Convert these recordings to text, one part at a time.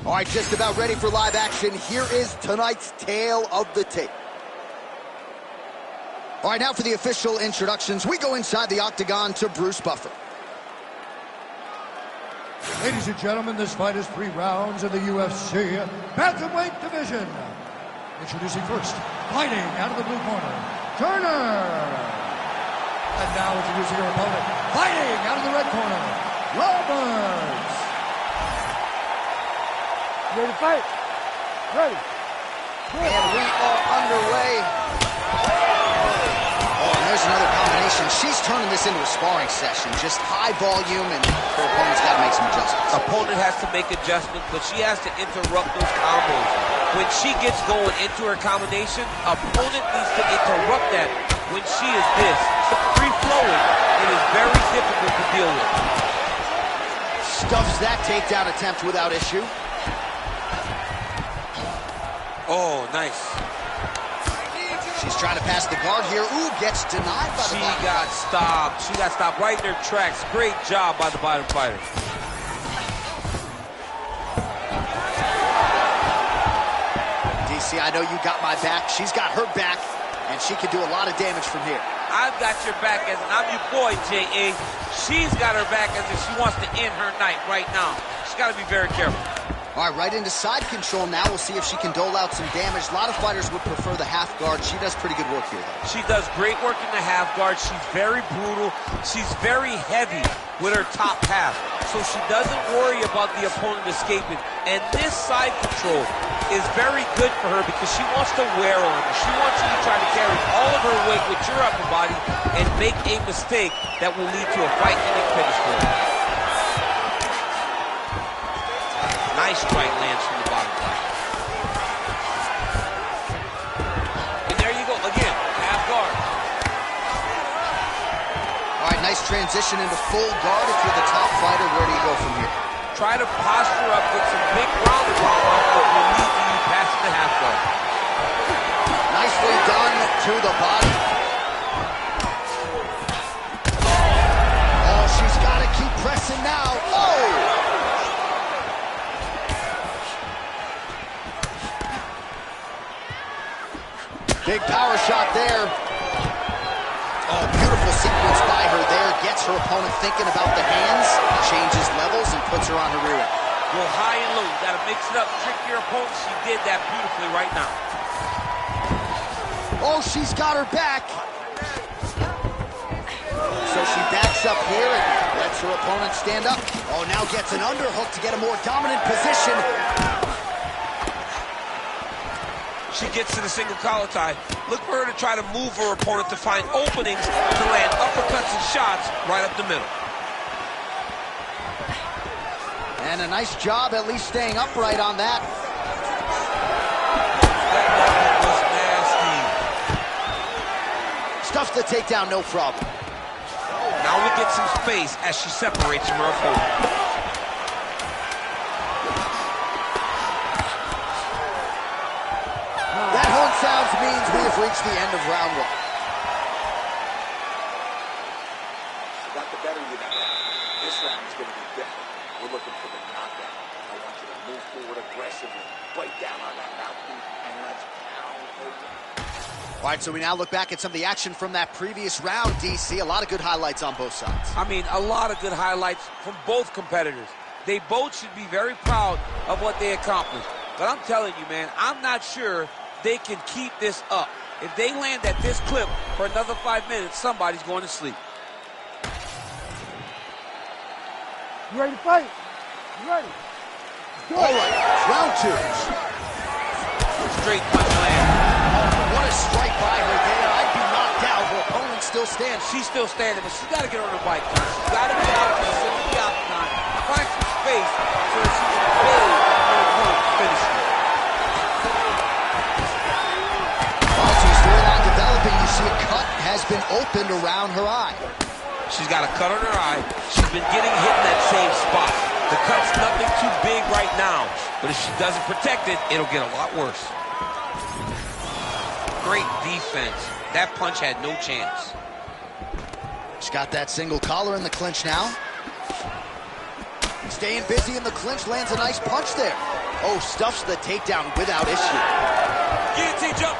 All right, just about ready for live action. Here is tonight's tale of the tape. All right, now for the official introductions. We go inside the octagon to Bruce Buffer. Ladies and gentlemen, this fight is 3 rounds in the UFC bantamweight division. Introducing first, fighting out of the blue corner, Turner. And now introducing your opponent, fighting out of the red corner, Roberts. Ready to fight? Ready. And we are underway. Oh, and there's another combination. She's turning this into a sparring session. Just high volume, and her opponent's got to make some adjustments. Opponent has to make adjustments, but she has to interrupt those combos. When she gets going into her combination, opponent needs to interrupt that. When she is this free-flowing, it is very difficult to deal with. Stuffs that takedown attempt without issue. Oh, nice. She's trying to pass the guard here. Ooh, gets denied by the bottom. She got stopped. She got stopped right in her tracks. Great job by the bottom fighter. DC, I know you got my back. She's got her back, and she can do a lot of damage from here. I've got your back as I'm your boy, J.A. She's got her back as if she wants to end her night right now. She's got to be very careful. All right, right into side control now. We'll see if she can dole out some damage. A lot of fighters would prefer the half guard. She does pretty good work here, though. She does great work in the half guard. She's very brutal. She's very heavy with her top half. So she doesn't worry about the opponent escaping. And this side control is very good for her because she wants to wear on her. She wants you to try to carry all of her weight with your upper body and make a mistake that will lead to a fight-ending finish for her. Nice right lands from the bottom line. And there you go, again, half guard. All right, nice transition into full guard. If you're the top fighter, where do you go from here? Try to posture up, get some big ground power, but will lead to you passing the half guard. Nicely done to the body. Oh, she's got to keep pressing now. Oh! Big power shot there. Oh, beautiful sequence by her there. Gets her opponent thinking about the hands, changes levels, and puts her on her rear end. Go high and low. You got to mix it up, trick your opponent. She did that beautifully right now. Oh, she's got her back. So she backs up here and lets her opponent stand up. Oh, now gets an underhook to get a more dominant position. She gets to the single collar tie. Look for her to try to move her opponent to find openings to land uppercuts and shots right up the middle. And a nice job at least staying upright on that. That was nasty. Stuffs the takedown, no problem. Now we get some space as she separates from her opponent. That horn sounds means we have reached the end of round 1. She got the better of you that round. This round is going to be different. We're looking for the knockout. I want you to move forward aggressively, bite down on that mouthpiece, and let's pound over. All right, so we now look back at some of the action from that previous round, DC. A lot of good highlights on both sides. I mean, a lot of good highlights from both competitors. They both should be very proud of what they accomplished. But I'm telling you, man, I'm not sure they can keep this up. If they land at this clip for another 5 minutes, somebody's going to sleep. You ready to fight? You ready? All right, round 2. Straight punch land. What a strike by her there. I'd be knocked out. Her opponent still stands. She's still standing, but she's got to get on her bike. She's got to get out and sit in the octagon, find some space so that she can build her opponent to finish it. You see a cut has been opened around her eye. She's got a cut on her eye. She's been getting hit in that same spot. The cut's nothing too big right now, but if she doesn't protect it, it'll get a lot worse. Great defense. That punch had no chance. She's got that single collar in the clinch now. Staying busy in the clinch, lands a nice punch there. Oh, stuffs the takedown without issue. Guillotine jump.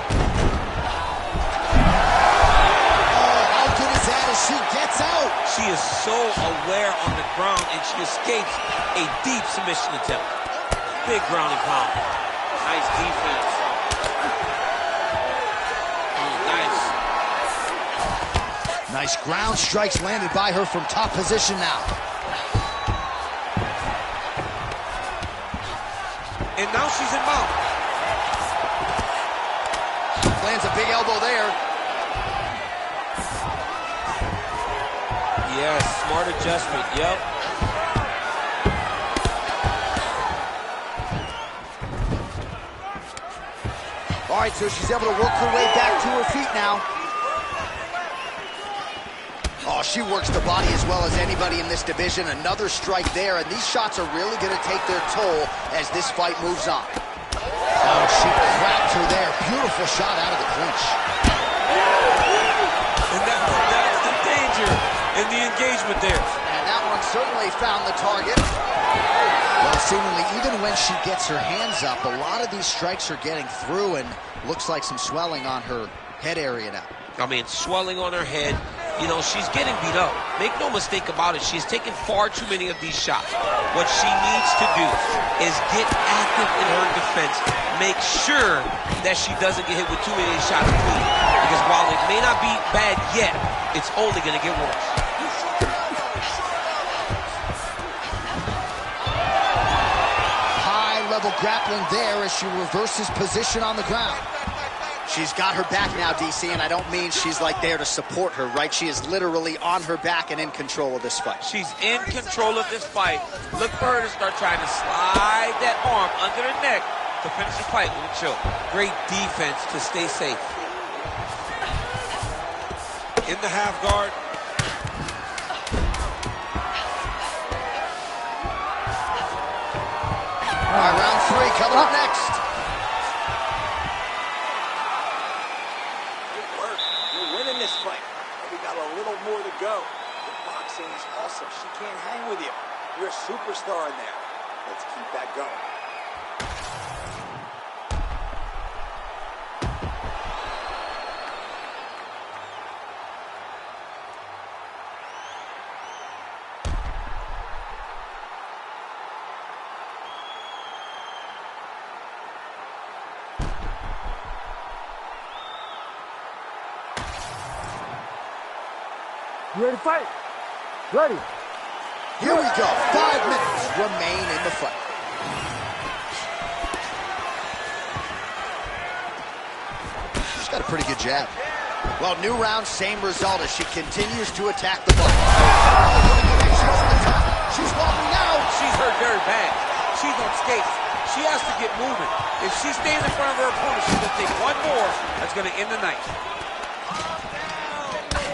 How good is that as she gets out? She is so aware on the ground, and she escapes a deep submission attempt. Big ground and pound. Nice defense. Nice. Nice ground strikes landed by her from top position now. And now she's in mount. Lands a big elbow there. Yes, smart adjustment, yep. All right, so she's able to work her way back to her feet now. Oh, she works the body as well as anybody in this division. Another strike there, and these shots are really going to take their toll as this fight moves on. Oh, she cracked her there. Beautiful shot out of the clinch. And that's the danger in the engagement there. And that one certainly found the target. Well, seemingly, even when she gets her hands up, a lot of these strikes are getting through, and looks like some swelling on her head area now. I mean, swelling on her head. You know, she's getting beat up. Make no mistake about it. She's taken far too many of these shots. What she needs to do is get active in her defense. Make sure that she doesn't get hit with too many of these shots clean. Because while it may not be bad yet, it's only going to get worse. High-level grappling there as she reverses position on the ground. She's got her back now, DC, and I don't mean she's like there to support her, right? She is literally on her back and in control of this fight. She's in control of this fight. Look for her to start trying to slide that arm under the neck to finish the fight with a choke. Great defense to stay safe. In the half guard. All right, round three coming up next. This fight, but we got a little more to go. The boxing is awesome. She can't hang with you. You're a superstar in there. Let's keep that going. You ready to fight? Ready. Here we go. 5 minutes remain in the fight. She's got a pretty good jab. Well, new round, same result as she continues to attack the body. She's wobbling now. She's hurt very bad. She's on skates. She has to get moving. If she stays in front of her opponent, she's going to take one more. That's going to end the night.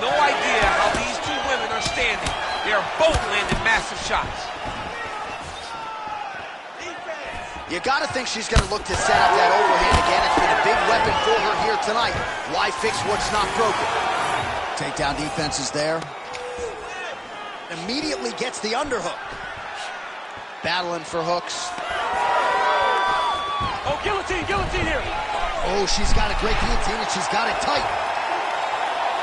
No idea how these two women are standing. They are both landing massive shots. You got to think she's going to look to set up that overhand again. It's been a big weapon for her here tonight. Why fix what's not broken? Takedown defense is there. Immediately gets the underhook. Battling for hooks. Oh, guillotine, guillotine here. Oh, she's got a great guillotine and she's got it tight.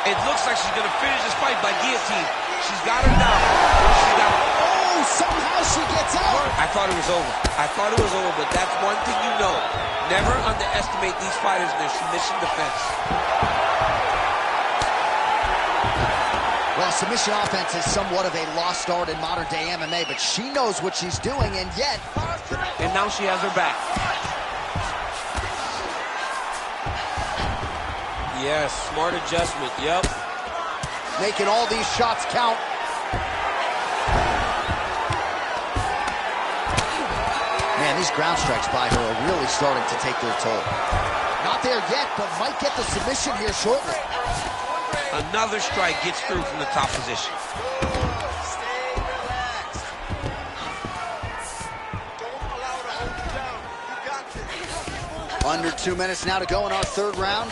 It looks like she's going to finish this fight by guillotine. She's got her down. Oh, somehow she gets out. I thought it was over. I thought it was over, but that's one thing you know. Never underestimate these fighters in their submission defense. Well, submission offense is somewhat of a lost art in modern-day MMA, but she knows what she's doing, and yet... And now she has her back. Yes, smart adjustment, yep. Making all these shots count. Man, these ground strikes by her are really starting to take their toll. Not there yet, but might get the submission here shortly. Another strike gets through from the top position. Stay relaxed. Don't allow her to hold you down. You got this. Under 2 minutes now to go in our third round.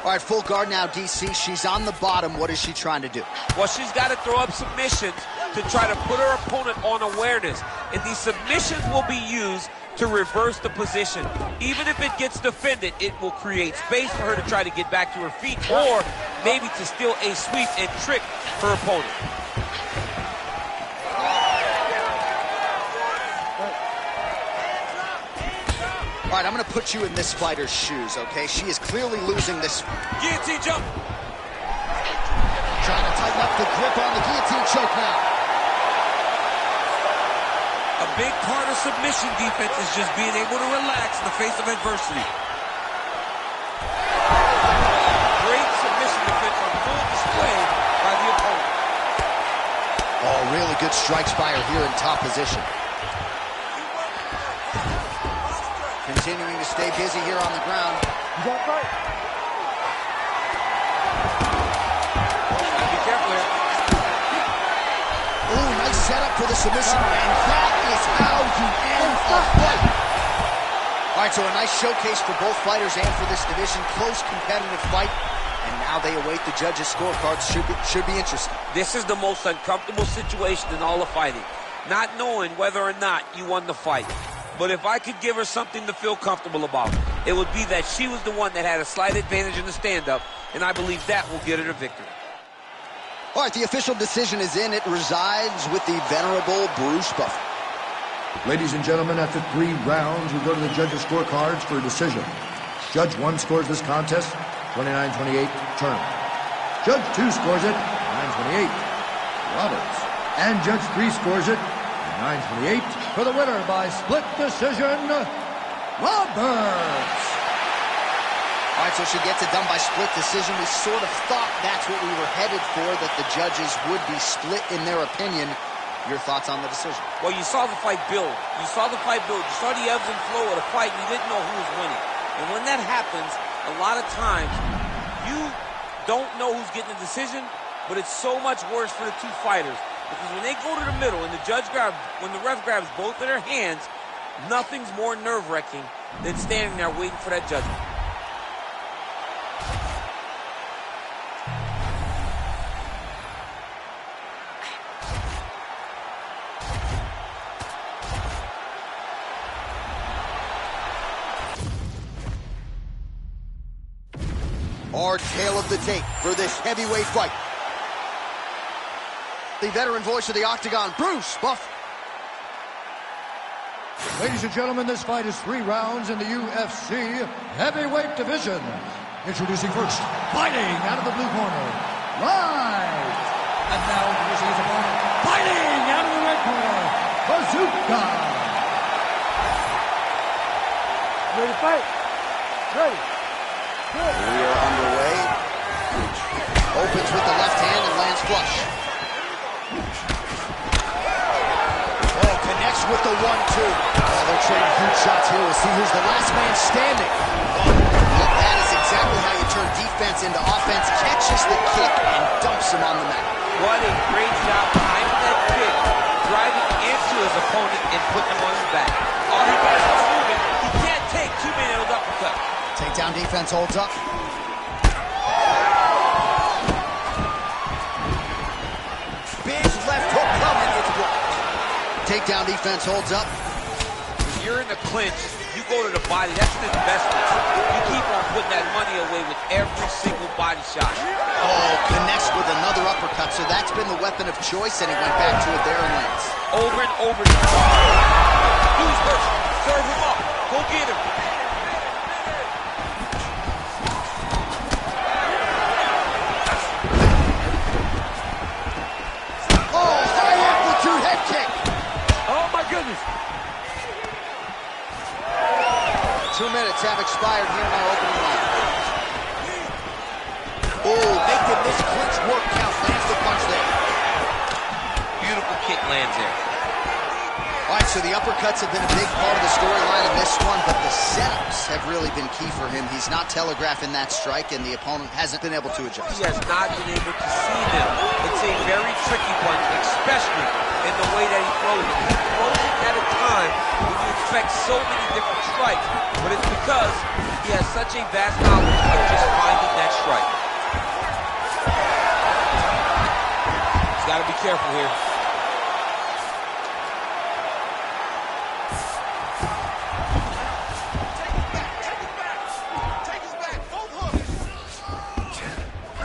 All right, full guard now, DC. She's on the bottom. What is she trying to do? Well, she's got to throw up submissions to try to put her opponent on awareness. And these submissions will be used to reverse the position. Even if it gets defended, it will create space for her to try to get back to her feet, or maybe to steal a sweep and trick her opponent. All right, I'm going to put you in this fighter's shoes, okay? She is clearly losing this. Guillotine jump. Trying to tighten up the grip on the guillotine choke now. A big part of submission defense is just being able to relax in the face of adversity. Great submission defense on full display by the opponent. Oh, really good strikes by her here in top position. Continuing to stay busy here on the ground. You got fight. Be careful here. Ooh, nice setup for the submission, and that is how you end a fight. All right, so a nice showcase for both fighters and for this division. Close, competitive fight, and now they await the judges' scorecards. Should be interesting. This is the most uncomfortable situation in all of fighting. Not knowing whether or not you won the fight. But if I could give her something to feel comfortable about, it would be that she was the one that had a slight advantage in the stand-up, and I believe that will get her the victory. All right, the official decision is in. It resides with the venerable Bruce Buffer. Ladies and gentlemen, after 3 rounds, we go to the judges' scorecards for a decision. Judge 1 scores this contest, 29-28, turn. Judge 2 scores it, 9-28, Roberts. And Judge 3 scores it, 9-28, for the winner by split decision, Roberts. All right, so she gets it done by split decision. We sort of thought that's what we were headed for, that the judges would be split in their opinion. Your thoughts on the decision? Well, you saw the fight build. You saw the fight build. You saw the ebbs and flow of the fight, and you didn't know who was winning. And when that happens, a lot of times, you don't know who's getting the decision, but it's so much worse for the two fighters. Because when they go to the middle and when the ref grabs both of their hands, nothing's more nerve-wracking than standing there waiting for that judgment. Our tale of the tape for this heavyweight fight. The veteran voice of the Octagon, Bruce Buffer. Ladies and gentlemen, this fight is 3 rounds in the UFC heavyweight division. Introducing first, fighting out of the blue corner, right. And now introducing his opponent, fighting out of the red corner, Bazooka. Ready to fight? Ready. Good. We are underway. Opens with the left hand and lands flush. Oh, connects with the 1-2. Oh, they're trading huge shots here. We'll see who's the last man standing. Look, that is exactly how you turn defense into offense. Catches the kick and dumps him on the mat. What a great job timing that kick, driving into his opponent and putting him on his back. All he got is moving. He can't take 2-minute uppercut. Takedown defense holds up. Big left hook coming. It's blocked. Takedown defense holds up. When you're in the clinch, you go to the body. That's an investment. You keep on putting that money away with every single body shot. Oh, connects with another uppercut. So that's been the weapon of choice, and he went back to it there and lands. Over and over. Who's first? Serve him up. Go get him. Goodness. 2 minutes have expired here in our opening round. Oh, making this clinch work count. Lands the punch there. Beautiful kick lands there. All right, so the uppercuts have been a big part of the storyline in this one, but the setups have really been key for him. He's not telegraphing that strike, and the opponent hasn't been able to adjust. He has not been able to see them. It's a very tricky punch, especially in the way that he throws it. He throws it at a time when you expect so many different strikes, but it's because he has such a vast knowledge of just finding that strike. He's got to be careful here.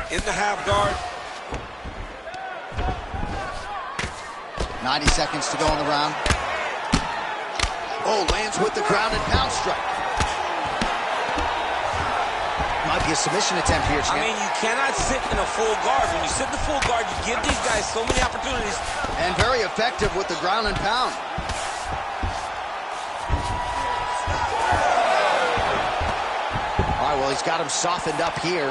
In the half guard. 90 seconds to go in the round. Oh, lands with the ground and pound strike. Might be a submission attempt here, champ. I mean, you cannot sit in a full guard. When you sit in the full guard, you give these guys so many opportunities. And very effective with the ground and pound. All right, well, he's got him softened up here.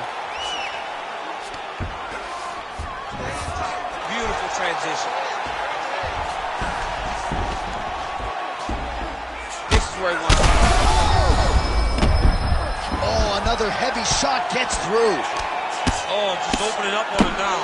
Beautiful transition. This is where he wants to be. Oh, another heavy shot gets through. Oh, just opening up on him now.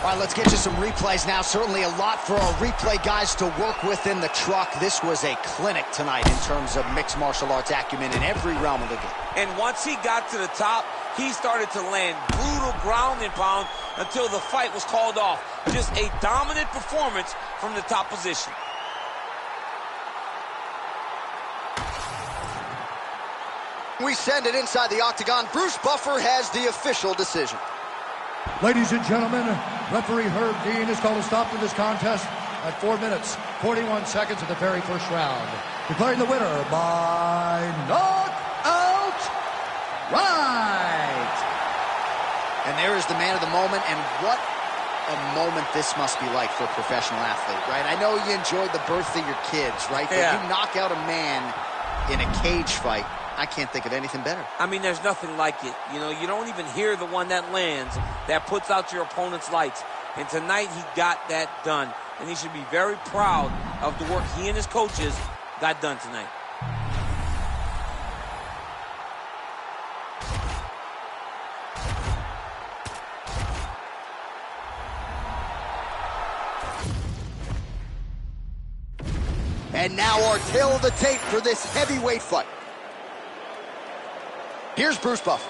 All right, let's get you some replays now. Certainly a lot for our replay guys to work with in the truck. This was a clinic tonight in terms of mixed martial arts acumen in every realm of the game. And once he got to the top, he started to land brutal ground and pound until the fight was called off. Just a dominant performance from the top position. We send it inside the octagon. Bruce Buffer has the official decision. Ladies and gentlemen, referee Herb Dean has called a stop to this contest at 4 minutes, 41 seconds of the very first round. Declaring the winner by knockout right. And there is the man of the moment, and what a moment this must be like for a professional athlete, right? I know you enjoyed the birth of your kids, right? Yeah. But you knock out a man in a cage fight. I can't think of anything better. I mean, there's nothing like it. You know, you don't even hear the one that lands, that puts out your opponent's lights. And tonight, he got that done. And he should be very proud of the work he and his coaches got done tonight. And now our tail of the tape for this heavyweight fight. Here's Bruce Buffer.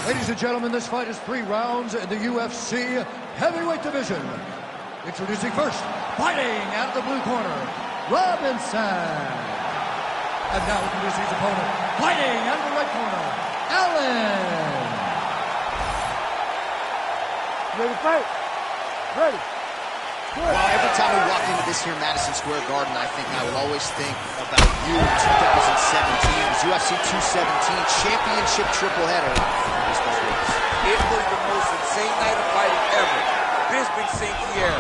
Ladies and gentlemen, this fight is 3 rounds in the UFC heavyweight division. Introducing first, fighting out of the blue corner, Robinson. And now introducing his opponent, fighting out of the right corner, Allen. Ready to fight? Ready. Well, every time we walk into this here Madison Square Garden, I will always think about you in 2017. It was UFC 217 championship triple header. It was the most insane night of fighting ever. Bisping St. Pierre.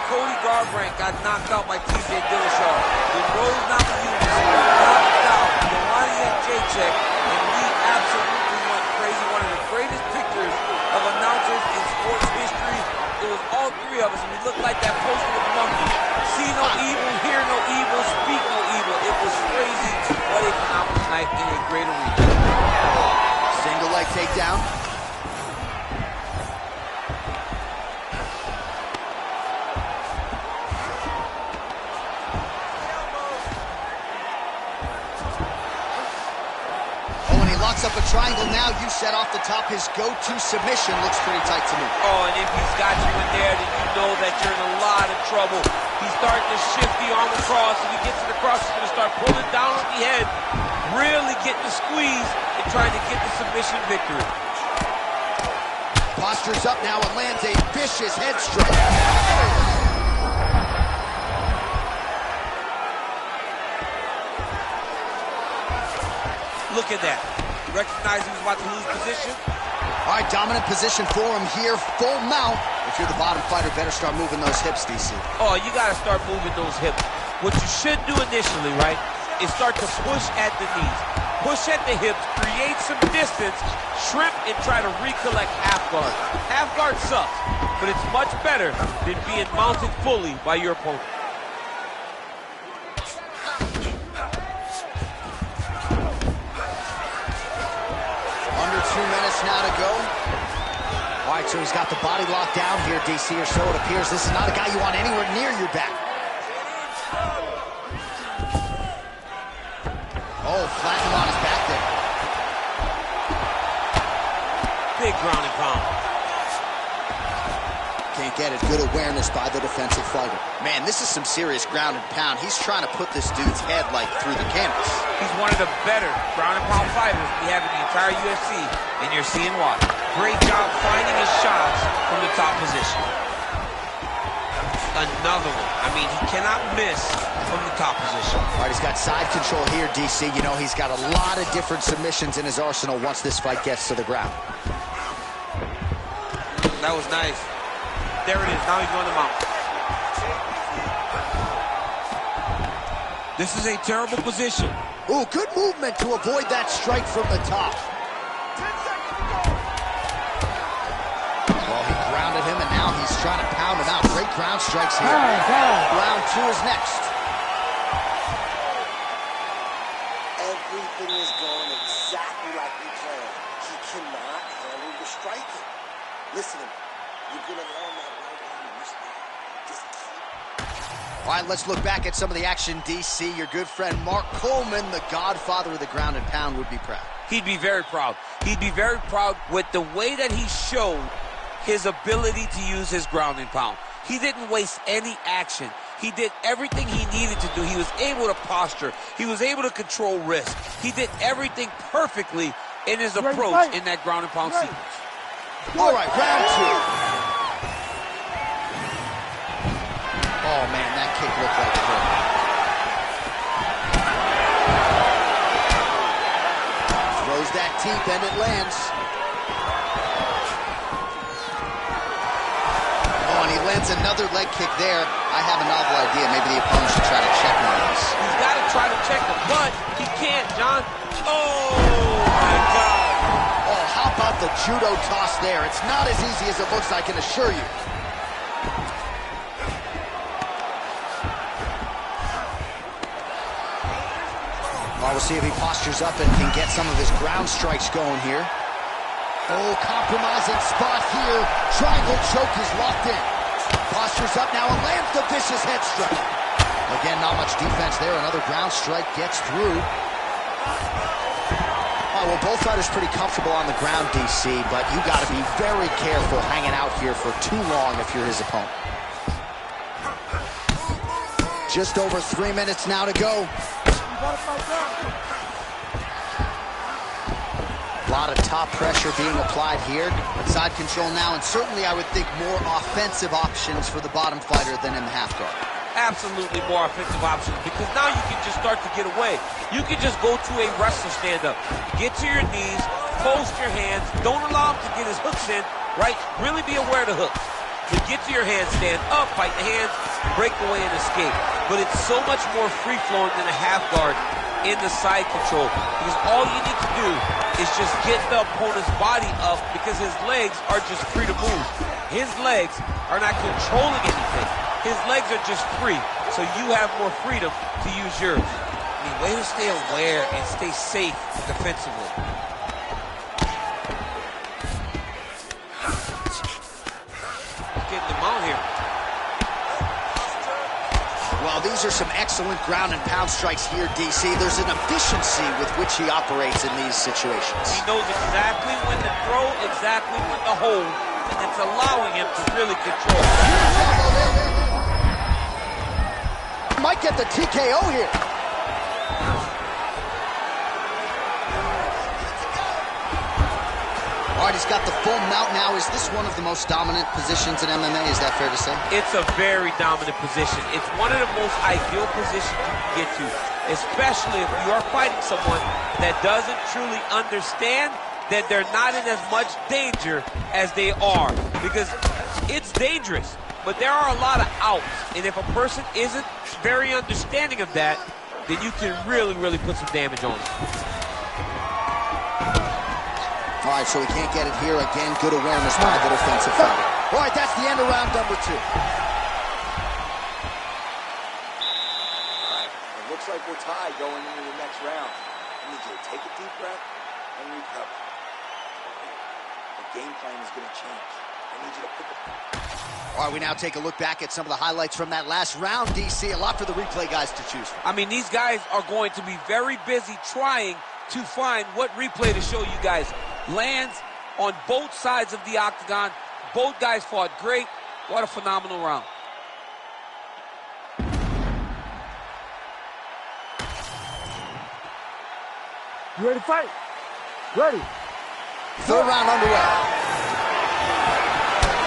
Cody Garbrandt got knocked out by TJ Dillashaw. The Rose Namajunas knocked out Joanna Jacek, and we absolutely went crazy. One of the greatest pictures of announcers in sports history. It was all 3 of us, and we looked like that poster with the monkey. See no evil, hear no evil, speak no evil. It was crazy. What a phenomenal night in a great arena. Single leg takedown. Locks up a triangle now. You set off the top. His go-to submission looks pretty tight to me. Oh, and if he's got you in there, then you know that you're in a lot of trouble. He's starting to shift the arm across. If he gets it across, he's going to start pulling down on the head, really getting the squeeze and trying to get the submission victory. Postures up now and lands a vicious head strike. Look at that. Recognize he was about to lose position. All right, dominant position for him here. Full mount. If you're the bottom fighter, better start moving those hips, DC. Oh, you got to start moving those hips. What you should do initially, right, is start to push at the knees. Push at the hips, create some distance, shrimp, and try to recollect half guard. Half guard sucks, but it's much better than being mounted fully by your opponent. minutes now to go. All right, so he's got the body locked down here, DC, or so it appears. This is not a guy you want anywhere near your back. Oh, flattened him on his back there. Big ground and pound. Can't get it. Good awareness by the defensive fighter. Man, this is some serious ground and pound. He's trying to put this dude's head, like, through the canvas. He's one of the better ground and pound fighters we have in the entire UFC, and you're seeing why. Great job finding his shots from the top position. Another one. I mean, he cannot miss from the top position. All right, he's got side control here, DC. You know, he's got a lot of different submissions in his arsenal once this fight gets to the ground. That was nice. There it is. Now he's going to mount. This is a terrible position. Ooh, good movement to avoid that strike from the top. Well, he grounded him, and now he's trying to pound him out. Great ground strikes here. Round 2 is next. Everything is going exactly like we planned. He cannot handle the striking. Listen to me. You're going to learn that right hand in this round. Just keep. All right, let's look back at some of the action, DC. Your good friend Mark Coleman, the godfather of the ground and pound, would be proud. He'd be very proud. He'd be very proud with the way that he showed his ability to use his ground and pound. He didn't waste any action. He did everything he needed to do. He was able to posture. He was able to control risk. He did everything perfectly in his approach in that ground and pound sequence. All right, round 2. Oh, man, that kick looked like it hurt. Throws that deep, and it lands. Oh, and he lands another leg kick there. I have a novel idea. Maybe the opponent should try to check one of these. He's got to try to check him, but he can't, John. Oh, my God. Oh, how about the judo toss there? It's not as easy as it looks, I can assure you. Well, we'll see if he postures up and can get some of his ground strikes going here. Oh, compromising spot here. Triangle choke is locked in. Postures up now and lands the vicious head strike. Again, not much defense there. Another ground strike gets through. Oh, well, both fighters pretty comfortable on the ground, DC, but you got to be very careful hanging out here for too long if you're his opponent. Just over 3 minutes now to go. A lot of top pressure being applied here. Side control now, and certainly I would think more offensive options for the bottom fighter than in the half guard. Absolutely more offensive options, because now you can just start to get away. You can just go to a wrestler stand-up. Get to your knees, post your hands, don't allow him to get his hooks in, right? Really be aware of the hooks. To get to your hands, stand up, fight the hands, break away and escape. But it's so much more free-flowing than a half guard in the side control, because all you need to do is just get the opponent's body up, because his legs are just free to move. His legs are not controlling anything. His legs are just free, so you have more freedom to use yours. I mean, way to stay aware and stay safe defensively. Getting them out here. Well, these are some excellent ground and pound strikes here, DC. There's an efficiency with which he operates in these situations. He knows exactly when to throw, exactly when to hold, and it's allowing him to really control. Might get the TKO here. All right, he's got the full mount now. Is this one of the most dominant positions in MMA? Is that fair to say? It's a very dominant position. It's one of the most ideal positions you can get to, especially if you are fighting someone that doesn't truly understand that they're not in as much danger as they are, because it's dangerous, but there are a lot of outs, and if a person isn't very understanding of that, then you can really, really put some damage on them. All right, so he can't get it here. Again, good awareness by the defensive fighter. All right, that's the end of round number 2. All right, it looks like we're tied going into the next round. I need you to take a deep breath and recover. game plan is going to change. I need you to put the... All right, we now take a look back at some of the highlights from that last round, DC. A lot for the replay guys to choose from. I mean, these guys are going to be very busy trying to find what replay to show you guys. Lands on both sides of the octagon. Both guys fought great. What a phenomenal round. You ready to fight? Ready. Third round underway.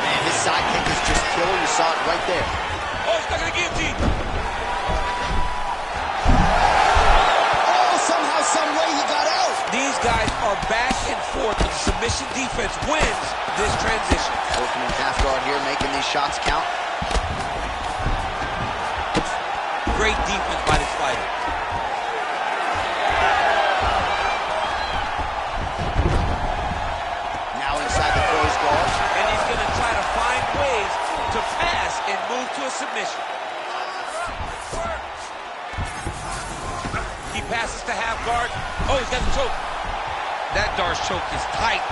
Man, his side kick is just killer. You saw it right there. Oh, stuck in the guillotine. Oh, somehow, some way he got out. These guys are back and forth, but the submission defense wins this transition. Working in half guard here, making these shots count. Great defense by this fighter. Now inside the closed guard. And he's going to try to find ways to pass and move to a submission. He passes to half guard. Oh, he's got the choke. That Darce choke is tight.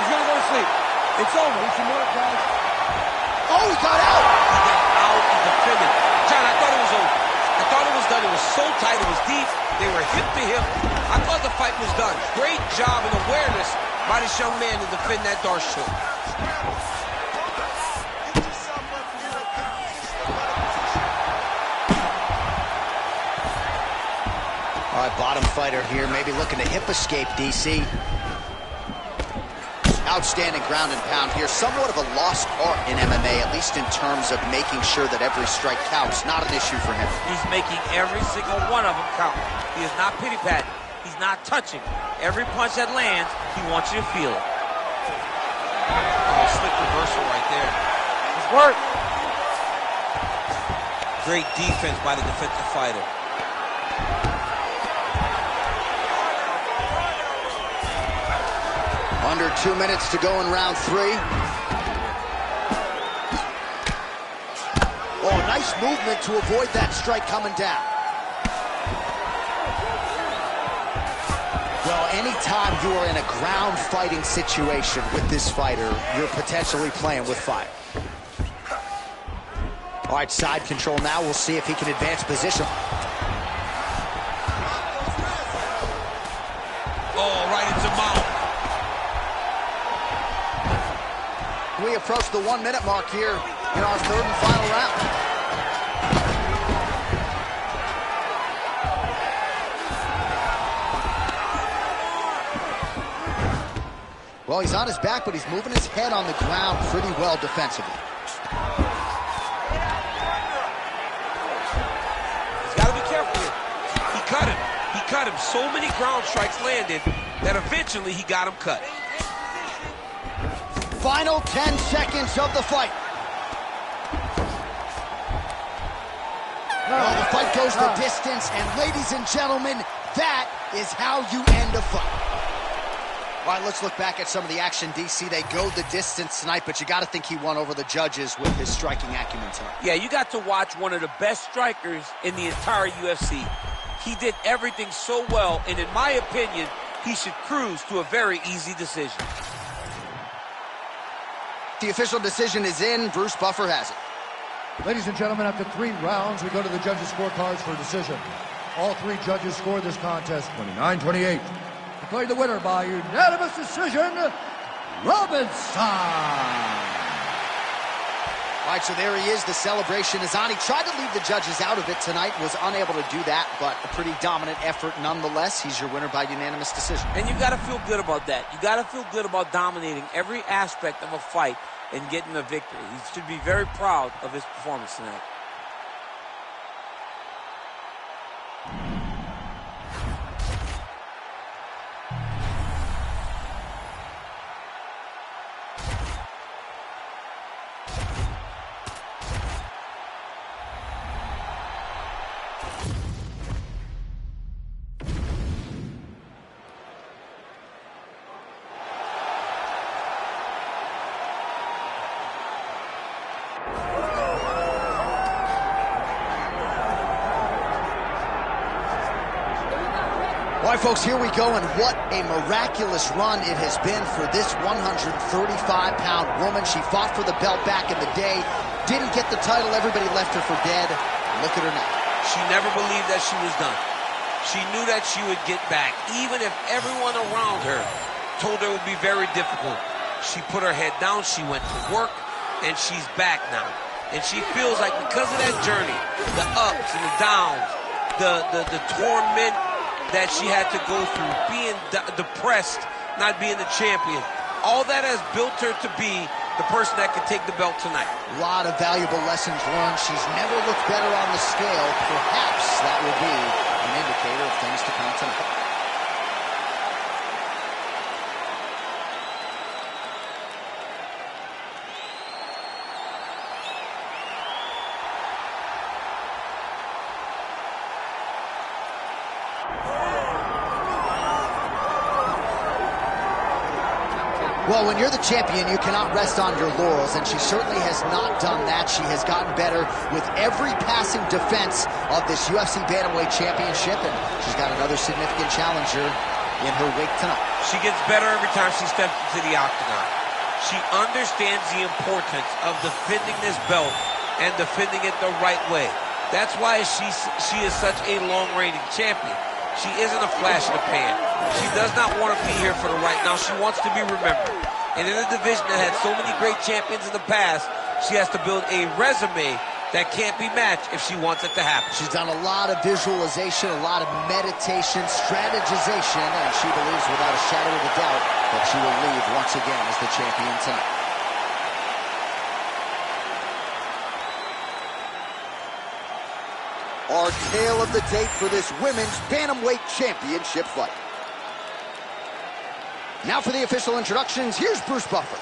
He's gonna go to sleep. It's over. He should know it, guys. Oh, he got out. He got out of the finish. John, I thought it was over. I thought it was done. It was so tight. It was deep. They were hip to hip. I thought the fight was done. Great job and awareness by this young man to defend that Darce choke. All right, bottom fighter here, maybe looking to hip escape, DC. Outstanding ground and pound here. Somewhat of a lost art in MMA, at least in terms of making sure that every strike counts. Not an issue for him. He's making every single one of them count. He is not pity-patting. He's not touching. Every punch that lands, he wants you to feel it. Oh, slick reversal right there. It's work. Great defense by the defensive fighter. Under 2 minutes to go in round 3. Oh, nice movement to avoid that strike coming down. Well, anytime you are in a ground fighting situation with this fighter, you're potentially playing with fire. All right, side control now. We'll see if he can advance position. Oh, right into mouth. We approach the 1 minute mark here in our third and final round. Well, he's on his back, but he's moving his head on the ground pretty well defensively. He's got to be careful here. He cut him. He cut him. So many ground strikes landed that eventually he got him cut. Final 10 seconds of the fight. Well, the fight goes the distance, and ladies and gentlemen, that is how you end a fight. All right, let's look back at some of the action, DC. They go the distance tonight, but you got to think he won over the judges with his striking acumen tonight. Yeah, you got to watch one of the best strikers in the entire UFC. He did everything so well, and in my opinion, he should cruise to a very easy decision. The official decision is in. Bruce Buffer has it. Ladies and gentlemen, after 3 rounds, we go to the judges' scorecards for a decision. All 3 judges scored this contest 29-28. Declared the winner by unanimous decision, Robinson. All right, so there he is. The celebration is on. He tried to leave the judges out of it tonight, was unable to do that, but a pretty dominant effort nonetheless. He's your winner by unanimous decision. And you got to feel good about that. You got to feel good about dominating every aspect of a fight and getting a victory. He should be very proud of his performance tonight. folks, here we go, and what a miraculous run it has been for this 135-pound woman. She fought for the belt back in the day, didn't get the title, everybody left her for dead. Look at her now. She never believed that she was done. She knew that she would get back, even if everyone around her told her it would be very difficult. She put her head down, she went to work, and she's back now. And she feels like because of that journey, the ups and the downs, the torment that she had to go through, being depressed, not being the champion, all that has built her to be the person that can take the belt tonight. A lot of valuable lessons learned. She's never looked better on the scale. Perhaps that will be an indicator of things to come tonight. Well, when you're the champion, you cannot rest on your laurels, and she certainly has not done that. She has gotten better with every passing defense of this UFC Bantamweight Championship, and she's got another significant challenger in her wake tonight. She gets better every time she steps into the octagon. She understands the importance of defending this belt and defending it the right way. That's why she is such a long-reigning champion. She isn't a flash in the pan. She does not want to be here for the right now. She wants to be remembered. And in a division that had so many great champions in the past, she has to build a resume that can't be matched if she wants it to happen. She's done a lot of visualization, a lot of meditation, strategization, and she believes without a shadow of a doubt that she will leave once again as the champion tonight. Our tale of the tape for this women's Bantamweight Championship fight. Now for the official introductions, here's Bruce Buffer.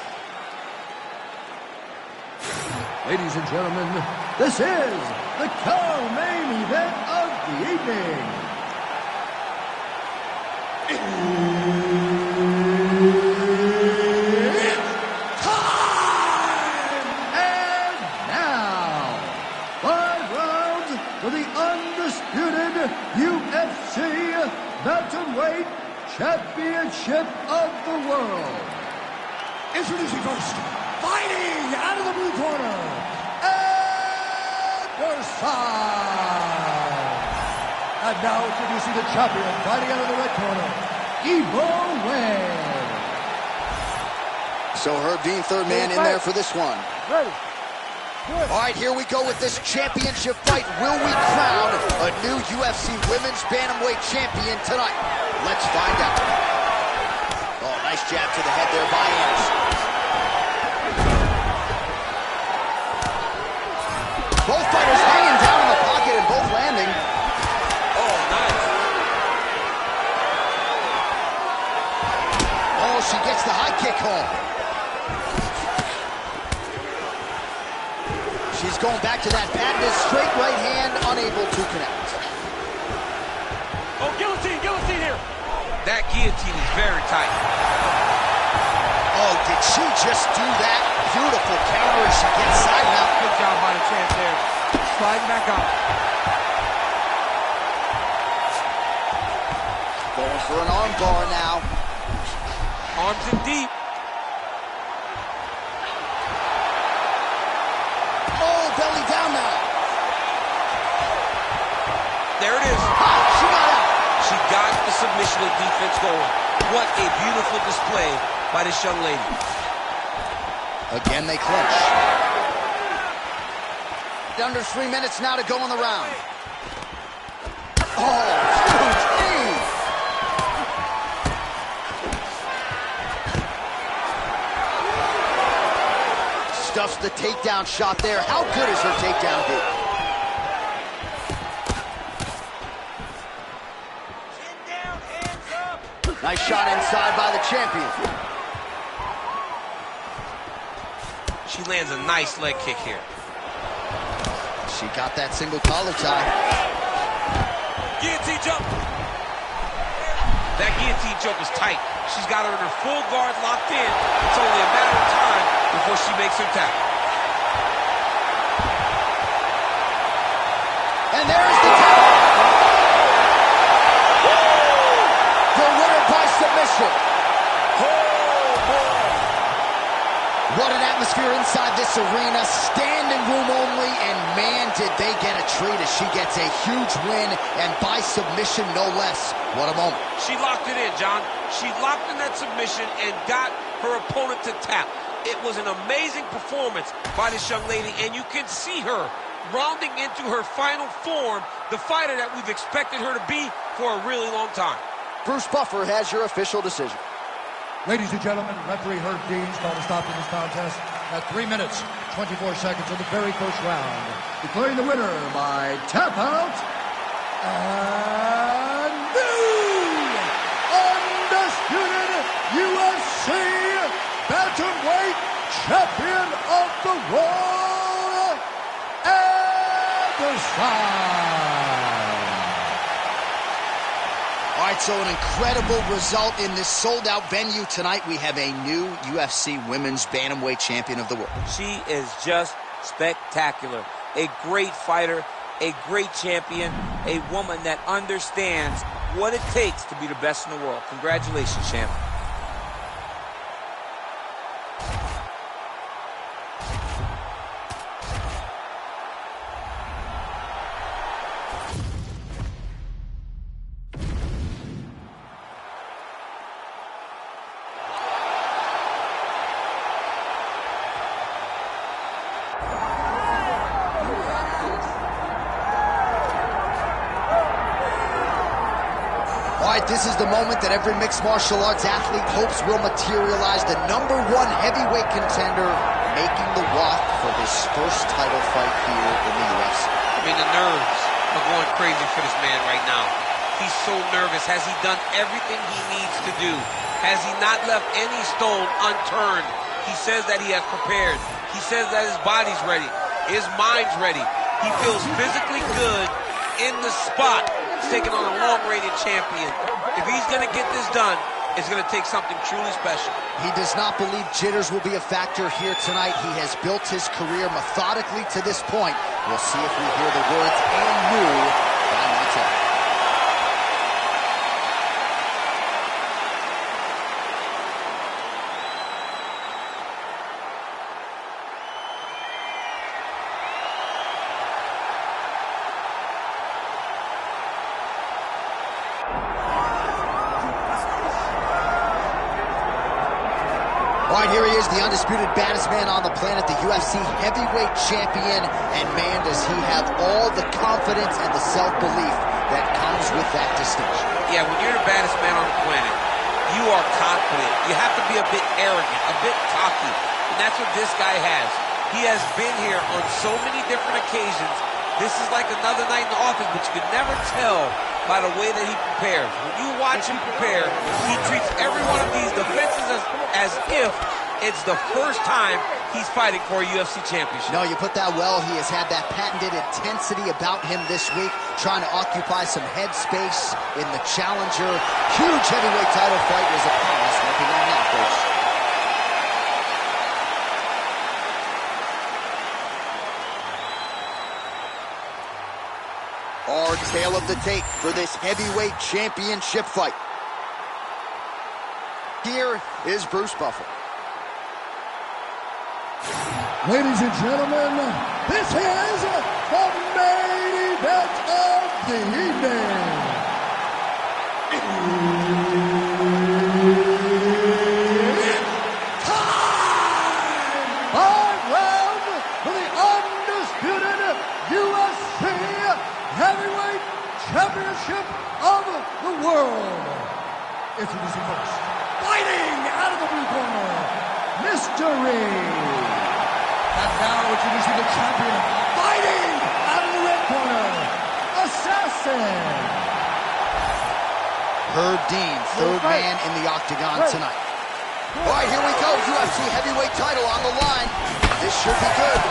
Ladies and gentlemen, this is the co-main event of the evening. It's time! And now, 5 rounds for the undisputed UFC Bantamweight Championship of the world. Introducing first, fighting out of the blue corner, Anderson. And now introducing the champion, fighting out of the red corner, Evo Way. So Herb Dean, third man in there for this one. Ready. Good. All right, here we go with this championship fight. Will we crown a new UFC Women's Bantamweight Champion tonight? Let's find out. Oh, nice jab to the head there by Anderson. Both fighters hanging down in the pocket and both landing. Oh, nice. Oh, she gets the high kick home. She's going back to that patented straight right hand, unable to connect. Oh, guillotine here. That guillotine is very tight. Oh, did she just do that? Beautiful counter as she gets side mount. Good job by the champ there. Sliding back up. Going for an arm bar now. Arms in deep. Oh, belly down now. There it is. She got out. She got the submission and defense going. What a beautiful display by this young lady. Again, they clinch. Under 3 minutes now to go in the round. Oh, huge knee. Stuffs the takedown shot there. How good is her takedown hit? Nice shot inside by the champion. She lands a nice leg kick here. She got that single collar tie. Guillotine jump. That guillotine jump is tight. She's got her in her full guard locked in. It's only a matter of time before she makes her tap. And there's the tap. pressure. Oh, boy. What an atmosphere inside this arena. Standing room only, and man, did they get a treat as she gets a huge win, and by submission, no less. What a moment. She locked it in, John. She locked in that submission and got her opponent to tap. It was an amazing performance by this young lady, and you can see her rounding into her final form, the fighter that we've expected her to be for a really long time. Bruce Buffer has your official decision. Ladies and gentlemen, referee Herb Deans called a stop to this contest at 3 minutes, 24 seconds of the very first round, declaring the winner by tap out and the undisputed UFC bantamweight champion of the world, Anderson. All right, so an incredible result in this sold-out venue tonight. We have a new UFC Women's Bantamweight Champion of the World. She is just spectacular. A great fighter, a great champion, a woman that understands what it takes to be the best in the world. Congratulations, champ. This is the moment that every mixed martial arts athlete hopes will materialize. The #1 heavyweight contender making the walk for his first title fight here in the UFC. I mean, the nerves are going crazy for this man right now. He's so nervous. Has he done everything he needs to do? Has he not left any stone unturned? He says that he has prepared. He says that his body's ready. His mind's ready. He feels physically good in the spot. He's taking on a long-reigning champion. If he's going to get this done, it's going to take something truly special. He does not believe jitters will be a factor here tonight. He has built his career methodically to this point. We'll see if we hear the words "and new" by Martel. All right, here he is, the undisputed baddest man on the planet, the UFC heavyweight champion, and man, does he have all the confidence and the self-belief that comes with that distinction. Yeah, when you're the baddest man on the planet, you are confident. You have to be a bit arrogant, a bit cocky, and that's what this guy has. He has been here on so many different occasions. This is like another night in the office, but you can never tell by the way that he prepares. When you watch him prepare, he treats every one of these defenses as if it's the first time he's fighting for a UFC championship. No, you put that well. He has had that patented intensity about him this week, trying to occupy some head space in the challenger. Huge heavyweight title fight is upon us. Looking on now, folks. Our tale of the tape for this heavyweight championship fight. Here is Bruce Buffer. Ladies and gentlemen, this is the main event of the evening. It's time! 5 rounds for the undisputed UFC Heavyweight Championship of the world. Introducing first, fighting out of the blue corner, Mystery. And now introducing the champion, fighting out of the red corner, Assassin. Herb Dean, third man in the octagon tonight. All right, here we go. UFC heavyweight title on the line. This should be good.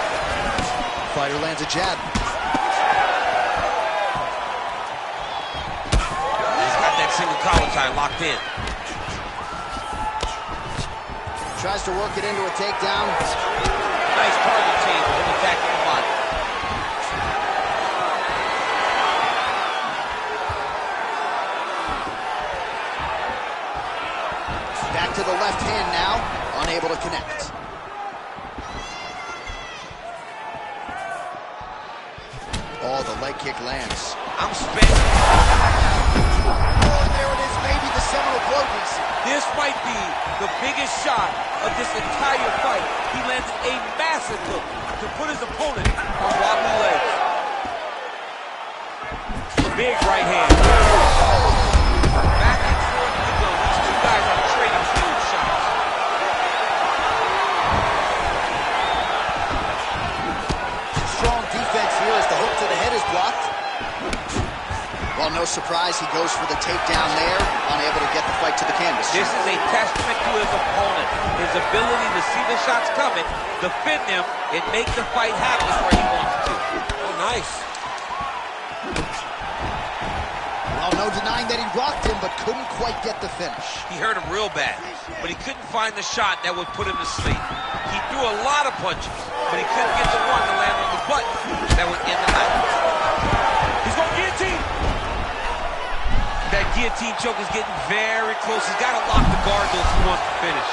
Fighter lands a jab. Single collar tie locked in. Tries to work it into a takedown. Nice target change with him attacking the body. Back to the left hand now, unable to connect. Oh, the leg kick lands. I'm spent. Oh, and there it is, maybe the seminal blow, DC. This might be the biggest shot of this entire fight. He landed a massive hook to put his opponent on wobbly legs. Big right hand. Back and forth we go. These two guys are trading huge shots. Strong defense here as the hook to the head is blocked. Well, no surprise, he goes for the takedown there, unable to get the fight to the canvas. This is a testament to his opponent. His ability to see the shots coming, defend them, and make the fight happen where he wants to. Oh, nice. Well, no denying that he rocked him, but couldn't quite get the finish. He hurt him real bad, but he couldn't find the shot that would put him to sleep. He threw a lot of punches, but he couldn't get the one to land on the button that would end the night. He's going to guillotine. That guillotine choke is getting very close. He's got to lock the guard though if he wants to finish.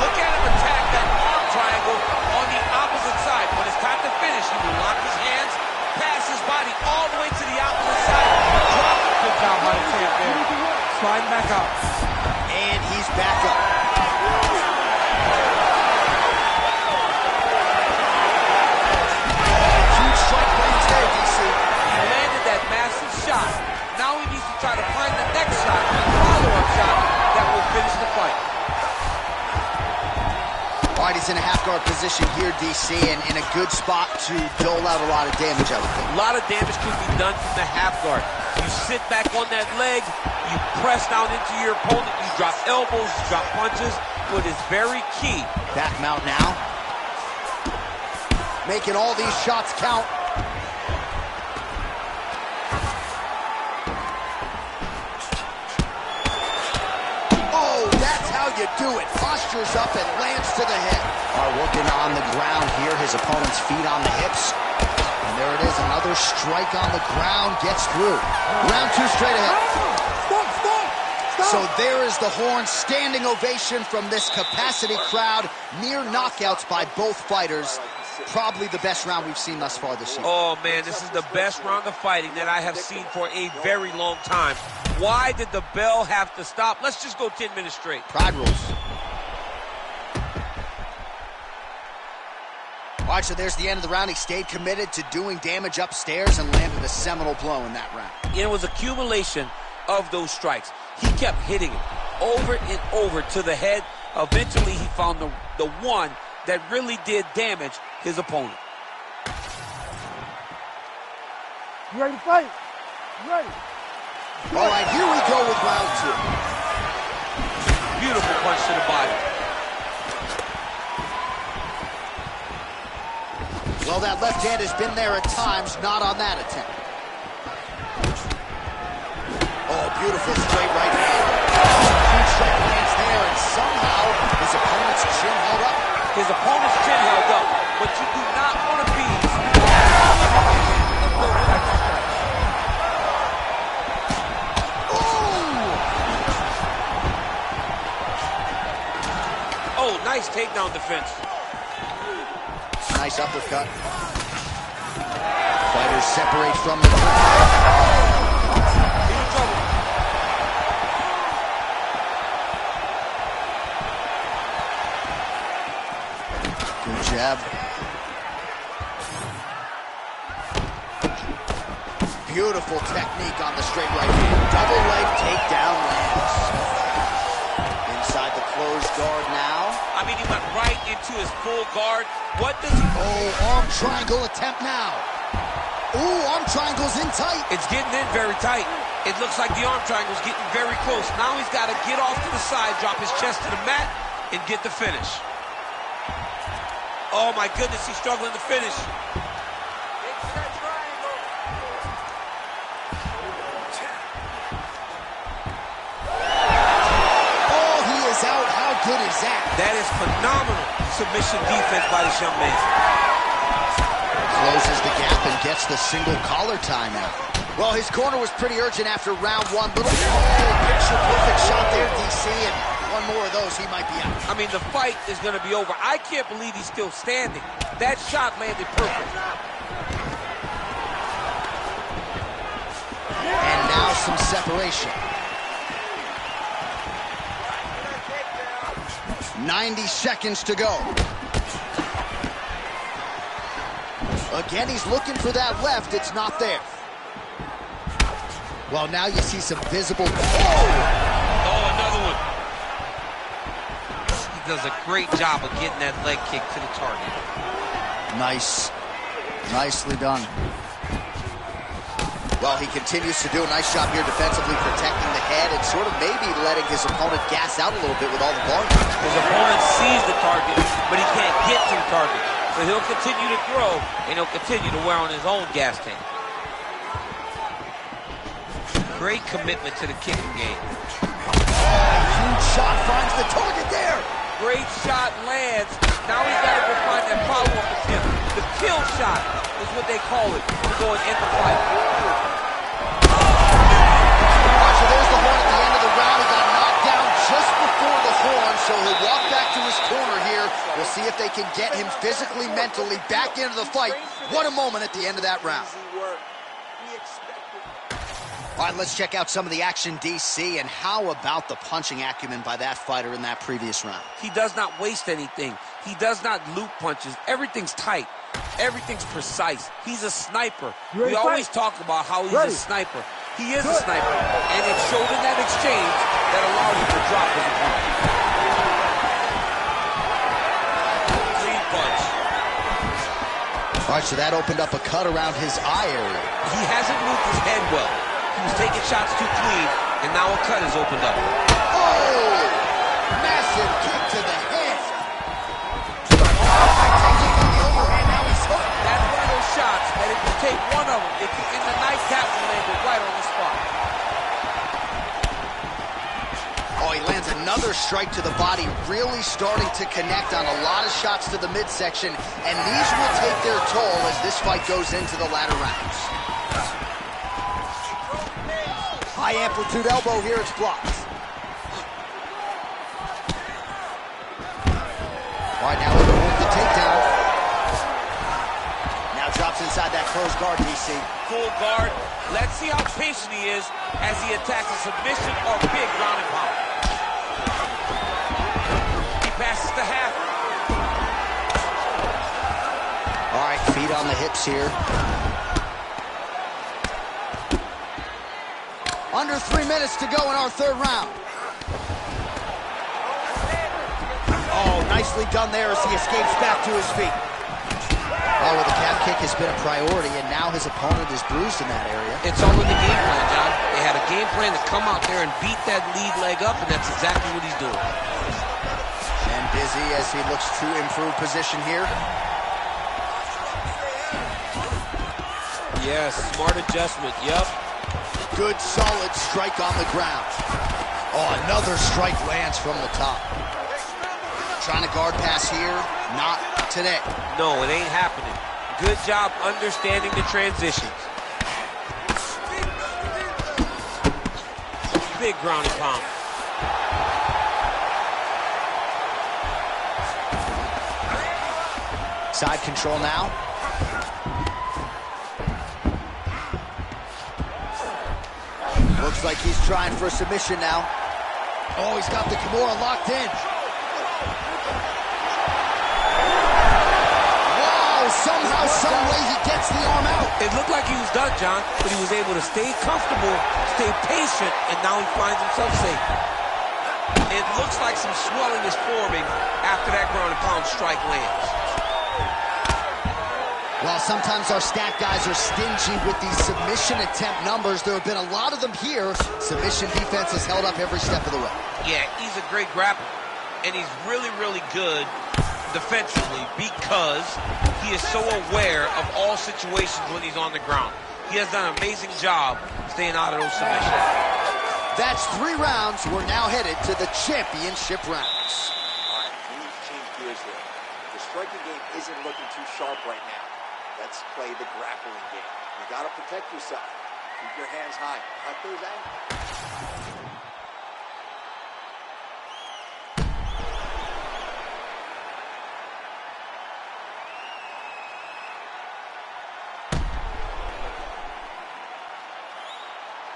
Look at him attack that arm triangle on the opposite side. When it's time to finish, he will lock his hands, pass his body all the way to the opposite side. Drop it. Good job by the champ there. Sliding back up. And he's back up. Huge strike range there, DC. He landed that massive shot. Now he needs to try to find the next shot, the follow-up shot that will finish the fight. All right, he's in a half-guard position here, DC, and in a good spot to dole out a lot of damage, I would think. A lot of damage can be done from the half guard. You sit back on that leg, you press down into your opponent, you drop elbows, you drop punches. What is very key. Back mount now. Making all these shots count. Oh, that's how you do it. Postures up and lands to the head. Are working on the ground here. His opponent's feet on the hips. And there it is, another strike on the ground, gets through. Round two straight ahead. Stop. So there is the horn, standing ovation from this capacity crowd. Near knockouts by both fighters. Probably the best round we've seen thus far this year. Oh, man, this is the best round of fighting that I have seen for a very long time. Why did the bell have to stop? Let's just go 10 minutes straight. Pride rules. All right, so there's the end of the round. He stayed committed to doing damage upstairs and landed a seminal blow in that round. It was accumulation of those strikes. He kept hitting him over and over to the head. Eventually, he found the one that really did damage his opponent. You ready to fight? You ready? All right, here we go with round two. Beautiful punch to the body. Well, that left hand has been there at times, not on that attempt. Oh, beautiful straight right hand. Huge strike lands there, and somehow his opponent's chin held up. His opponent's chin held up, but you do not want to be Oh, nice takedown defense. Nice uppercut. Fighters separate from the ring. He's in trouble. Good jab. Beautiful technique on the straight right hand. Double leg takedown lands. Inside the closed guard now. I mean, he went right into his full guard. What does he... Oh, arm triangle attempt now. Ooh, arm triangle's in tight. It's getting in very tight. It looks like the arm triangle's getting very close. Now he's got to get off to the side, drop his chest to the mat, and get the finish. Oh, my goodness, he's struggling to finish. Oh, he is out. How good is that? That is phenomenal submission defense by this young man. closes the gap and gets the single collar timeout. Well, his corner was pretty urgent after round one. Little picture-perfect shot there, DC, and one more of those, he might be out. I mean, the fight is going to be over. I can't believe he's still standing. That shot landed perfect. And now some separation. 90 seconds to go. Again, he's looking for that left. It's not there. Well, now you see some visible... Oh, another one. He does a great job of getting that leg kick to the target. Nice. Nicely done. Well, he continues to do a nice job here defensively, protecting the head and sort of maybe letting his opponent gas out a little bit with all the volume. His opponent sees the target, but he can't get to the target. So he'll continue to throw, and he'll continue to wear on his own gas tank. Great commitment to the kicking game. Huge shot finds the target there. Great shot lands. Now he's got to go find that follow-up attempt. The kill shot is what they call it to go and end the fight. So there's the horn at the end of the round. He got knocked down just before the horn, so he'll walk back to his corner here. We'll see if they can get him physically, mentally back into the fight. What a moment at the end of that round. All right, let's check out some of the action, DC, and how about the punching acumen by that fighter in that previous round? He does not waste anything. He does not loop punches. Everything's tight. Everything's precise. He's a sniper. We always talk about how he's a sniper. He is a sniper, and it showed in that exchange that allowed him to drop his opponent. Clean punch. All right, so that opened up a cut around his eye area. He hasn't moved his head well. He was taking shots too clean, and now a cut has opened up. Oh! Massive kick to the head. That's one of those shots that if you take one of them, it's in the nightcap and landed right on the spot. Oh, he lands another strike to the body, really starting to connect on a lot of shots to the midsection, and these will take their toll as this fight goes into the latter rounds. High amplitude elbow here, it's blocked. All right, now looking with the takedown. Now drops inside that closed guard, DC. Full guard. Let's see how patient he is as he attacks a submission or big ground and pound. He passes the half. All right, feet on the hips here. Under 3 minutes to go in our third round. Oh, nicely done there as he escapes back to his feet. Oh, well, the calf kick has been a priority, and now his opponent is bruised in that area. It's all in the game plan, John. They had a game plan to come out there and beat that lead leg up, and that's exactly what he's doing. And busy as he looks to improve position here. Yes, smart adjustment, yep. Good, solid strike on the ground. Oh, another strike lands from the top. Trying to guard pass here, not today. No, it ain't happening. Good job understanding the transitions. Big ground and pound. Side control now. Looks like he's trying for a submission now. Oh, he's got the Kimura locked in. Wow, somehow, some way he gets the arm out. It looked like he was done, John, but he was able to stay comfortable, stay patient, and now he finds himself safe. It looks like some swelling is forming after that ground and pound strike lands. While sometimes our stat guys are stingy with these submission attempt numbers, there have been a lot of them here. Submission defense has held up every step of the way. Yeah, he's a great grappler, and he's really, really good defensively because he is so aware of all situations when he's on the ground. He has done an amazing job staying out of those submissions. That's 3 rounds. We're now headed to the championship rounds. All right, we need to change gears here. The striking game isn't looking too sharp right now. Let's play the grappling game. You got to protect yourself. Keep your hands high. Cut those angles.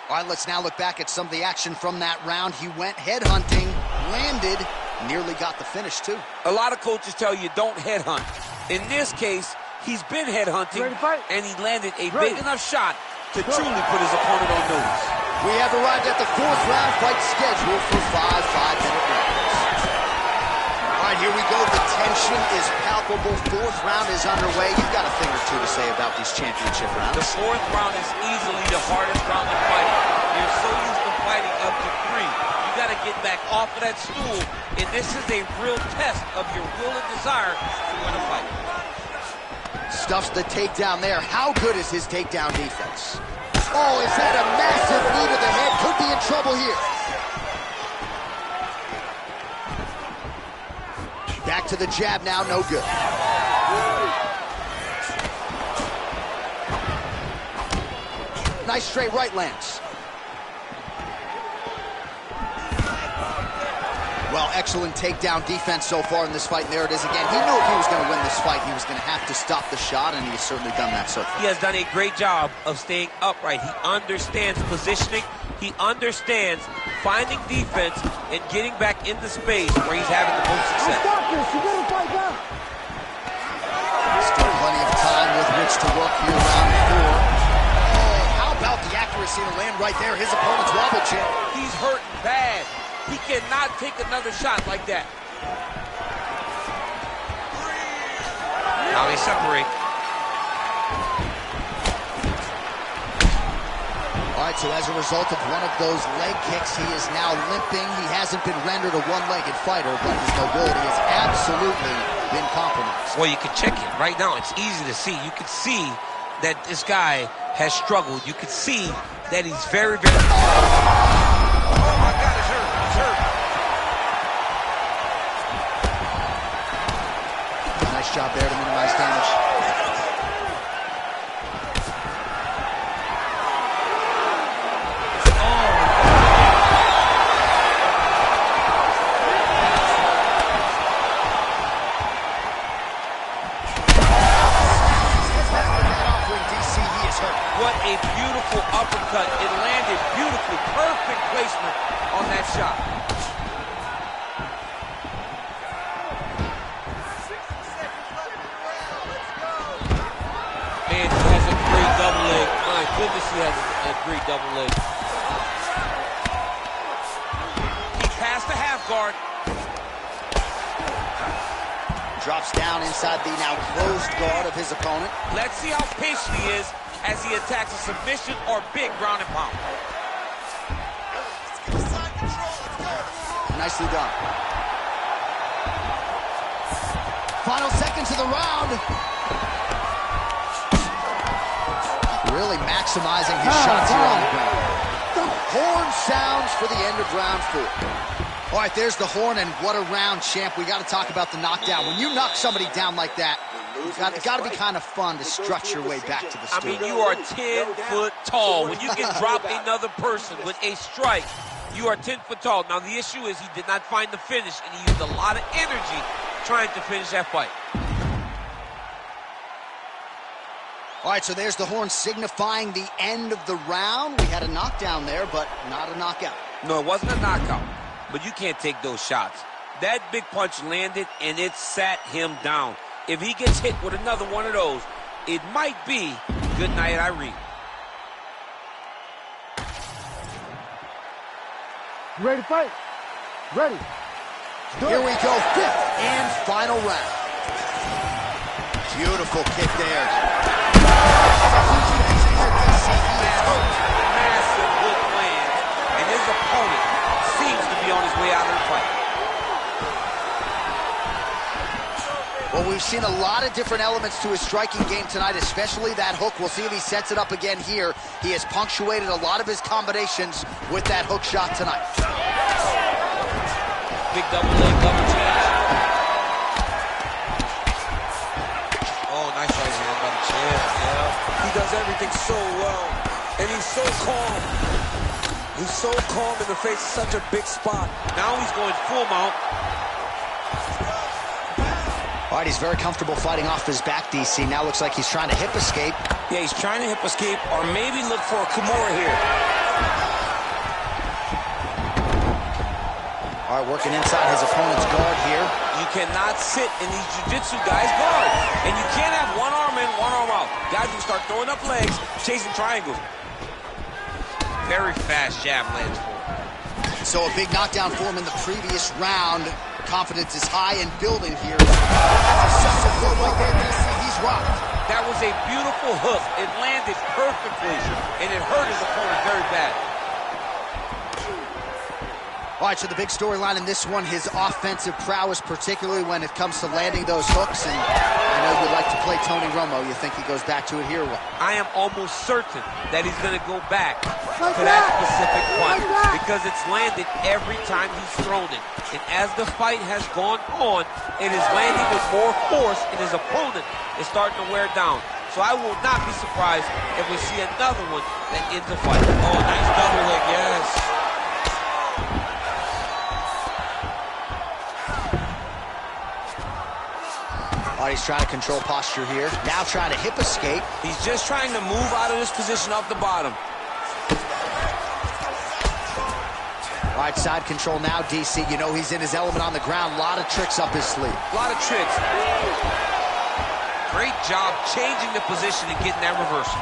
All right, let's now look back at some of the action from that round. He went headhunting, landed, nearly got the finish, too. A lot of coaches tell you don't headhunt. In this case, he's been headhunting, and he landed a big enough shot to truly put his opponent on notice. We have arrived at the 4th round fight scheduled for 5 5-minute rounds. All right, here we go. The tension is palpable. 4th round is underway. You've got a thing or two to say about these championship rounds. The 4th round is easily the hardest round to fight. You're so used to fighting up to 3. You got to get back off of that stool, and this is a real test of your will and desire to win a fight. Stuffs the takedown there. How good is his takedown defense? Oh, is that a massive knee to the head? Could be in trouble here. Back to the jab now, no good. Nice straight right lands. Well, excellent takedown defense so far in this fight, and there it is again. He knew if he was going to win this fight, he was going to have to stop the shot, and he has certainly done that so far. He has done a great job of staying upright. He understands positioning. He understands finding defense and getting back into space where he's having the most success. Stop this. You gotta fight back. Still plenty of time with which to work here, round 4. Oh, how about the accuracy to land right there? His opponent's wobble chin. He's hurting bad. He cannot take another shot like that. Now they separate. All right, so as a result of one of those leg kicks, he is now limping. He hasn't been rendered a one-legged fighter, but his mobility has absolutely been compromised. Well, you can check it right now. It's easy to see. You can see that this guy has struggled. You can see that he's very, very... Oh, my God, it's hurt. He's hurt. Nice job there to minimize damage. What a beautiful uppercut. It landed beautifully. Perfect placement on that shot. Man, he has a great double leg. My goodness, he has a great double leg. He passed the half guard. Drops down inside the now closed guard of his opponent. Let's see how patient he is as he attacks a submission or big ground and pound. Nicely done. Final seconds of the round. Really maximizing his shots here on the ground. Horn sounds for the end of round 4. All right, there's the horn, and what a round, champ. We got to talk about the knockdown. When you knock somebody down like that, it's got to be kind of fun to strut your way back to the stool. I mean, you are 10 foot tall. When you can drop another person with a strike, you are 10 foot tall. Now, the issue is he did not find the finish, and he used a lot of energy trying to finish that fight. All right, so there's the horn signifying the end of the round. We had a knockdown there, but not a knockout. No, it wasn't a knockout, but you can't take those shots. That big punch landed, and it sat him down. If he gets hit with another one of those, it might be good night, Irene. You ready to fight? Ready. Here we go, 5th and final round. Beautiful kick there. Massive hook land, and his opponent seems to be on his way out of the fight. Well, we've seen a lot of different elements to his striking game tonight, especially that hook. We'll see if he sets it up again here. He has punctuated a lot of his combinations with that hook shot tonight. Big double leg, double change. Oh, nice right hand by the chin. He does everything so well. And he's so calm. He's so calm in the face of such a big spot. Now he's going full mount. All right, he's very comfortable fighting off his back, DC. Now looks like he's trying to hip escape. Yeah, he's trying to hip escape or maybe look for a Kimura here. All right, working inside his opponent's guard here. You cannot sit in these jiu-jitsu guys' guard. And you can't have one arm in, one arm out. Guys will start throwing up legs, chasing triangles. Very fast jab lands for him. So a big knockdown for him in the previous round. Confidence is high and building here. That's a successful blow right there, DC. He's rocked. That was a beautiful hook. It landed perfectly, and it hurt his opponent very bad. All right, so the big storyline in this one, his offensive prowess, particularly when it comes to landing those hooks. And I know you'd like to play Tony Romo. You think he goes back to it here? I am almost certain that he's going to go back to that specific punch because it's landed every time he's thrown it. And as the fight has gone on, it is landing with more force, and his opponent is starting to wear down. So I will not be surprised if we see another one that ends the fight. Oh, nice double leg, yes. All right, he's trying to control posture here. Now trying to hip escape. He's just trying to move out of this position off the bottom. All right, side control now, DC. You know he's in his element on the ground. A lot of tricks up his sleeve. A lot of tricks. Great job changing the position and getting that reversal.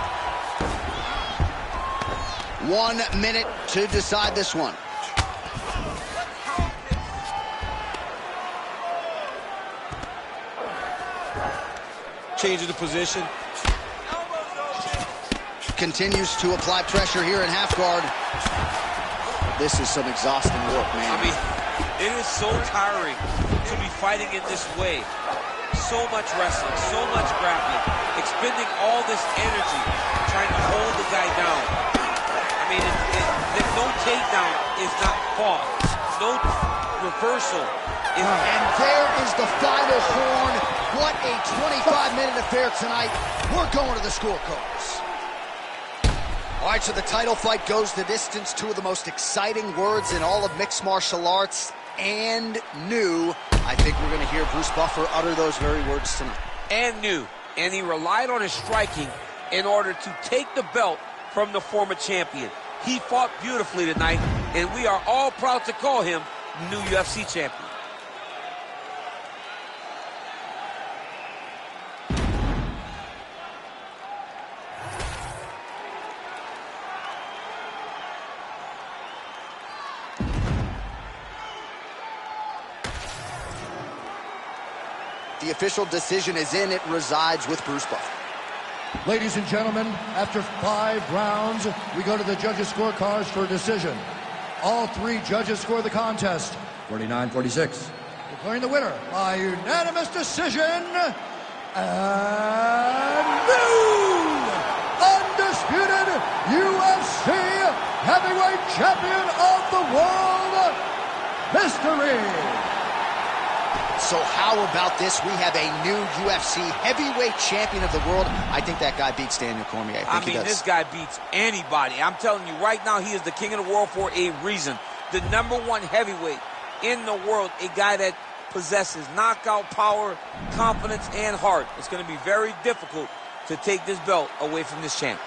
1 minute to decide this one. Changing the position. Continues to apply pressure here in half guard. This is some exhausting work, man. I mean, it is so tiring to be fighting in this way. So much wrestling, so much grappling, expending all this energy trying to hold the guy down. I mean, no takedown is not fought. No reversal is... And there is the final horn. What a 25-minute affair tonight. We're going to the scorecards. All right, so the title fight goes the distance. Two of the most exciting words in all of mixed martial arts, and new. I think we're going to hear Bruce Buffer utter those very words tonight. And new. And he relied on his striking in order to take the belt from the former champion. He fought beautifully tonight, and we are all proud to call him new UFC champion. The official decision is in. It resides with Bruce Buffer. Ladies and gentlemen, after 5 rounds, we go to the judges' scorecards for a decision. All 3 judges score the contest 49-46. Declaring the winner by unanimous decision, and new undisputed UFC heavyweight champion of the world, Mr. Reed. So how about this? We have a new UFC heavyweight champion of the world. I think that guy beats Daniel Cormier. I mean, this guy beats anybody. I'm telling you right now, he is the king of the world for a reason. The #1 heavyweight in the world, a guy that possesses knockout power, confidence, and heart. It's going to be very difficult to take this belt away from this champ.